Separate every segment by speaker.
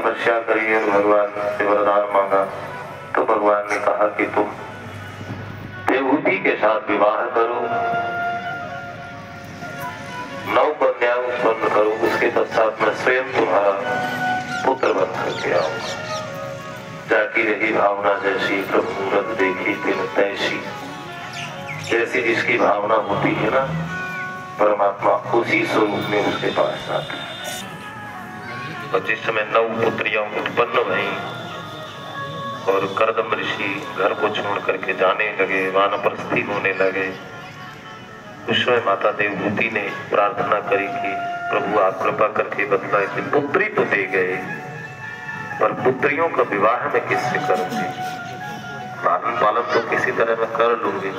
Speaker 1: तपस्या करी और भगवान से वरदान मांगा तो भगवान ने कहा कि तुम देवहूति के साथ विवाह करो, 9 कन्या उत्पन्न करो, उसके पश्चात मैं स्वयं तुम्हारा पुत्र बन करके आऊंगा। जाकी रही भावना जैसी प्रभु मूरत देखी तिन तैसी। जैसी जिसकी भावना होती है ना, परमात्मा उसी स्वरूप में उसके पास जाता है। और जिस समय 9 पुत्रियां उत्पन्न भई और कर्दम ऋषि घर को छोड़ करके जाने लगे, वानप्रस्थी होने लगे, उस समय माता देवहूति ने प्रार्थना करी कि प्रभु आप कृपा करके बतलाए कि पुत्री तो दे गए पर पुत्रियों का विवाह मैं किससे करूंगी? लालन पालन तो किसी तरह मैं कर लूंगी,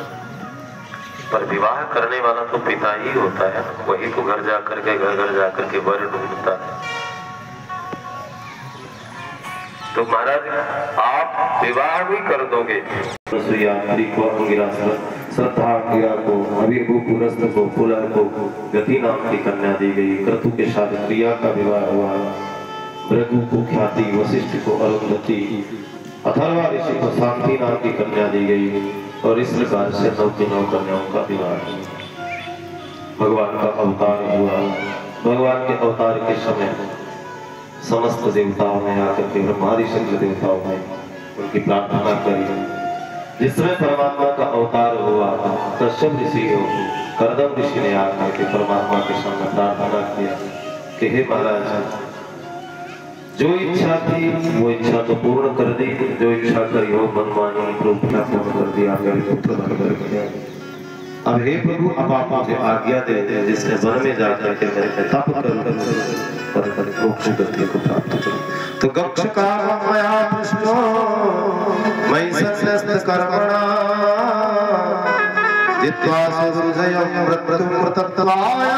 Speaker 1: पर विवाह करने वाला तो पिता ही होता है, वही तो घर जा करके घर जा करके वर ढूंढता है। तो महाराज आप विवाह भी कर दोगे। श्रद्धा को अभिभू पुरस्त को पुलर को गति नाम की कन्या दी गई। क्रतु के साथ प्रिया का विवाह हुआ। भृगु को ख्याति, वशिष्ठ को अरुंधति, अथर्वा ऋषि को शांति नाम की कन्या दी गई। और इस प्रकार से 9 कन्याओं का विवाह भगवान का अवतार हुआ। भगवान के अवतार के समय समस्त देवताओं ने आकर के ब्रह्मादि शंकर देवताओं ने उनकी प्रार्थना करी। जिस समय परमात्मा का अवतार हुआ, कश्यप ऋषि को कर्दम ऋषि ने आकर के परमात्मा के सामने प्रार्थना किया कि हे महाराज, जो इच्छा थी वो इच्छा तो पूर्ण कर दी, जो इच्छा करी हो मनमानी पूर्ण कर दिया, पुत्र बन कर। अब हे प्रभु, अब आप मुझे आज्ञा दे दे जिसने वन में जाकर के मेरे तप कर मोक्ष गति को प्राप्त करूं। तो गक्ष का मया कृष्णो मयि संन्यस्त कर्मणा जित्वा सुहृदयं मृत्युं मृतत्वाय